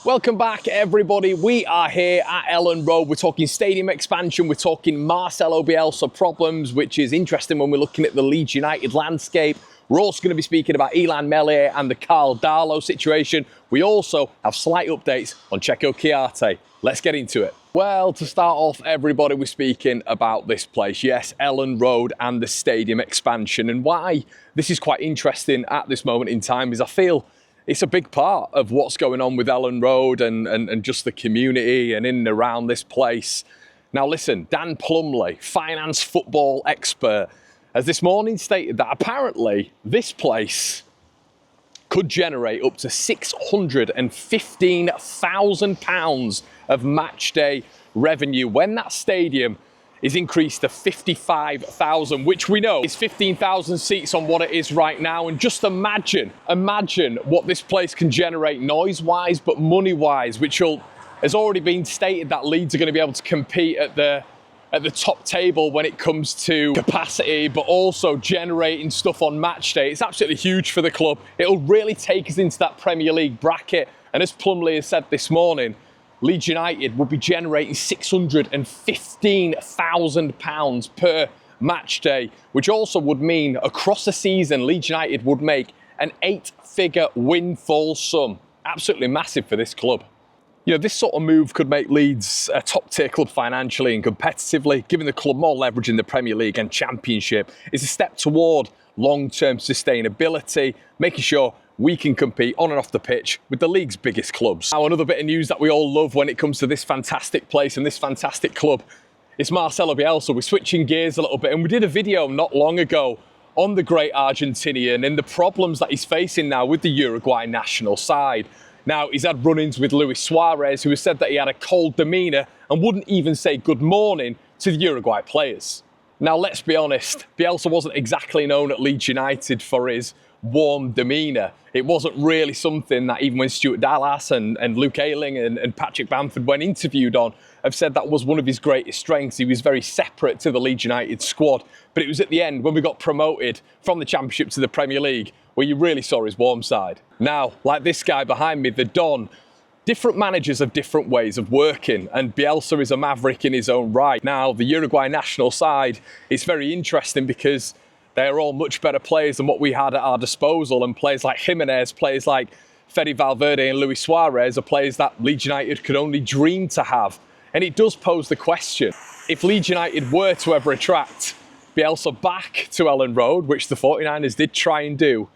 Welcome back, everybody. We are here at Elland Road. We're talking stadium expansion. We're talking Marcelo Bielsa problems, which is interesting when we're looking at the Leeds United landscape. We're also going to be speaking about Illan Meslier and the Karl Darlow situation. We also have slight updates on Cheikhou Kouyaté. Let's get into it. Well, to start off, everybody, we're speaking about this place. Yes, Elland Road and the stadium expansion. And why this is quite interesting at this moment in time is I feel it's a big part of what's going on with Elland Road and just the community and in and around this place. Now listen, Dan Plumley, finance football expert, has this morning stated that apparently this place could generate up to £615,000 of match day revenue when that stadium is increased to 55,000, which we know is 15,000 seats on what it is right now. And just imagine what this place can generate noise-wise, but money-wise, which has already been stated that Leeds are going to be able to compete at the top table when it comes to capacity, but also generating stuff on match day. It's absolutely huge for the club. It'll really take us into that Premier League bracket. And as Plumley has said this morning, Leeds United will be generating £615,000 per match day, which also would mean across the season, Leeds United would make an 8-figure windfall sum. Absolutely massive for this club. You know, this sort of move could make Leeds a top-tier club financially and competitively, giving the club more leverage in the Premier League and Championship. It's a step toward long-term sustainability, making sure we can compete on and off the pitch with the league's biggest clubs. Now, another bit of news that we all love when it comes to this fantastic place and this fantastic club is Marcelo Bielsa. We're switching gears a little bit, and we did a video not long ago on the great Argentinian and the problems that he's facing now with the Uruguay national side. Now, he's had run-ins with Luis Suarez, who has said that he had a cold demeanour and wouldn't even say good morning to the Uruguay players. Now, let's be honest, Bielsa wasn't exactly known at Leeds United for his warm demeanour. It wasn't really something that even when Stuart Dallas and Luke Ayling and Patrick Bamford, when interviewed on, have said that was one of his greatest strengths. He was very separate to the Leeds United squad. But it was at the end, when we got promoted from the Championship to the Premier League, where you really saw his warm side. Now, like this guy behind me, the Don, different managers have different ways of working, and Bielsa is a maverick in his own right. Now, the Uruguay national side is very interesting because they're all much better players than what we had at our disposal, and players like Jimenez, players like Fede Valverde and Luis Suarez are players that Leeds United could only dream to have. And it does pose the question, if Leeds United were to ever attract Bielsa back to Elland Road, which the 49ers did try and do,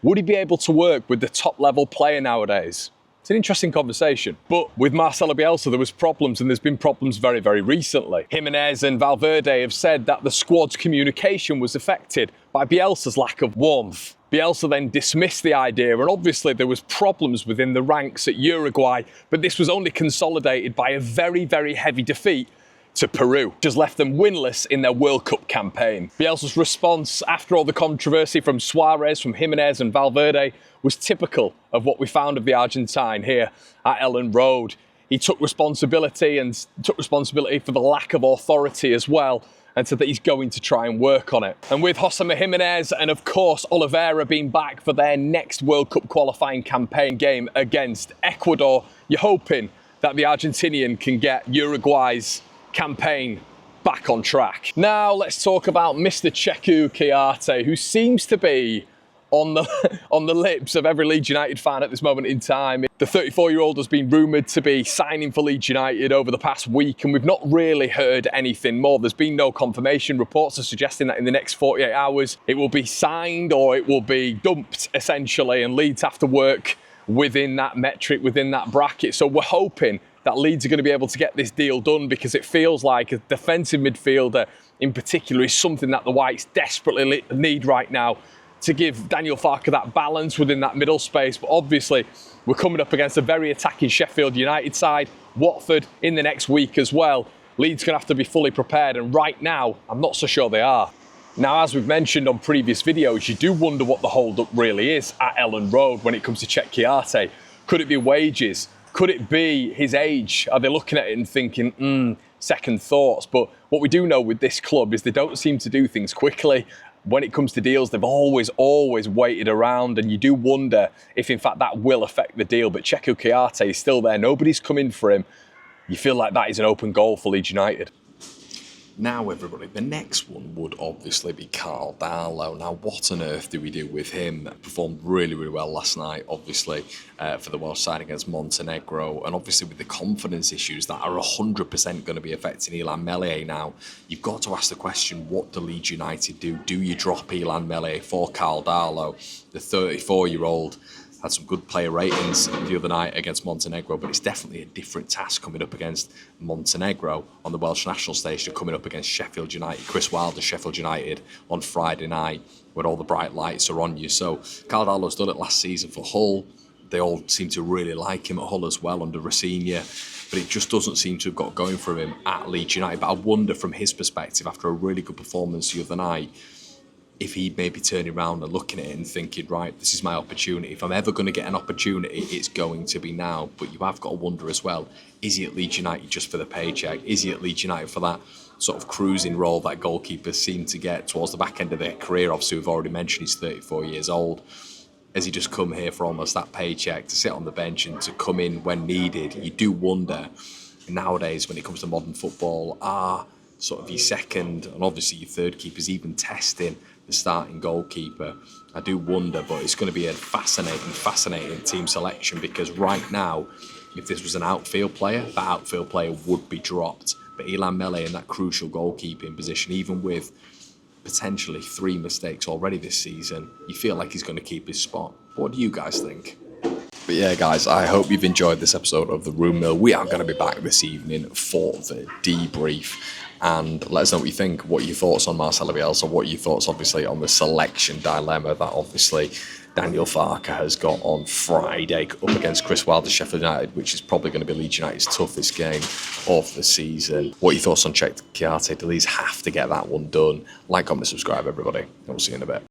would he be able to work with the top level player nowadays? It's an interesting conversation. But with Marcelo Bielsa, there was problems, and there's been problems very, very recently. Jimenez and Valverde have said that the squad's communication was affected by Bielsa's lack of warmth. Bielsa then dismissed the idea, and obviously there was problems within the ranks at Uruguay, but this was only consolidated by a very, very heavy defeat to Peru, which has left them winless in their World Cup campaign. Bielsa's response after all the controversy from Suarez, from Jimenez and Valverde was typical of what we found of the Argentine here at Elland Road. He took responsibility for the lack of authority as well, and said that he's going to try and work on it. And with Jose Jimenez and of course Oliveira being back for their next World Cup qualifying campaign game against Ecuador, you're hoping that the Argentinian can get Uruguay's campaign back on track. Now let's talk about Mr. Cheikhou Kouyaté, who seems to be on the lips of every Leeds United fan at this moment in time. The 34-year-old has been rumoured to be signing for Leeds United over the past week, and we've not really heard anything more. There's been no confirmation. Reports are suggesting that in the next 48 hours it will be signed or it will be dumped, essentially, and Leeds have to work within that metric, within that bracket. So we're hoping that Leeds are going to be able to get this deal done, because it feels like a defensive midfielder in particular is something that the Whites desperately need right now to give Daniel Farke that balance within that middle space. But obviously, we're coming up against a very attacking Sheffield United side, Watford in the next week as well. Leeds going to have to be fully prepared, and right now, I'm not so sure they are. Now, as we've mentioned on previous videos, you do wonder what the hold-up really is at Elland Road when it comes to Cheikhou Kouyaté. Could it be wages? Could it be his age? Are they looking at it and thinking, second thoughts? But what we do know with this club is they don't seem to do things quickly. when it comes to deals, they've always waited around, and you do wonder if, in fact, that will affect the deal. But Cheikhou Kouyaté is still there. Nobody's come in for him. You feel like that is an open goal for Leeds United. Now, everybody, the next one would obviously be Karl Darlow. Now, what on earth do we do with him? Performed really well last night, obviously, for the Welsh side against Montenegro. And obviously with the confidence issues that are 100% going to be affecting Illan Meslier now, you've got to ask the question, what do Leeds United do? Do you drop Illan Meslier for Karl Darlow? The 34-year-old had some good player ratings the other night against Montenegro, but it's definitely a different task coming up against Montenegro on the Welsh national stage to coming up against Sheffield United, Chris Wilder's Sheffield United on Friday night, when all the bright lights are on you. So Karl Darlow's done it last season for Hull. They all seem to really like him at Hull as well under Rossignol, but it just doesn't seem to have got going from him at Leeds United. But I wonder from his perspective, after a really good performance the other night, if he'd maybe turning around and looking at it and thinking, right, this is my opportunity. If I'm ever going to get an opportunity, it's going to be now. But you have got to wonder as well, is he at Leeds United just for the paycheck? Is he at Leeds United for that sort of cruising role that goalkeepers seem to get towards the back end of their career? Obviously, we've already mentioned he's 34 years old. Has he just come here for almost that paycheck to sit on the bench and to come in when needed? You do wonder nowadays when it comes to modern football, are sort of your second and obviously your third keepers even testing the starting goalkeeper? I do wonder, but it's going to be a fascinating team selection, because right now, if this was an outfield player, that outfield player would be dropped. But Illan Meslier in that crucial goalkeeping position, even with potentially 3 mistakes already this season, you feel like he's going to keep his spot. What do you guys think? But yeah, guys, I hope you've enjoyed this episode of The Room Mill. We are going to be back this evening for the debrief. And let us know what you think. What are your thoughts on Marcelo Bielsa? What are your thoughts, obviously, on the selection dilemma that, obviously, Daniel Farke has got on Friday up against Chris Wilder's Sheffield United, which is probably going to be Leeds United's toughest game of the season. What are your thoughts on Cheikhou Kouyaté? Do Leeds have to get that one done? Like, comment, subscribe, everybody. And we'll see you in a bit.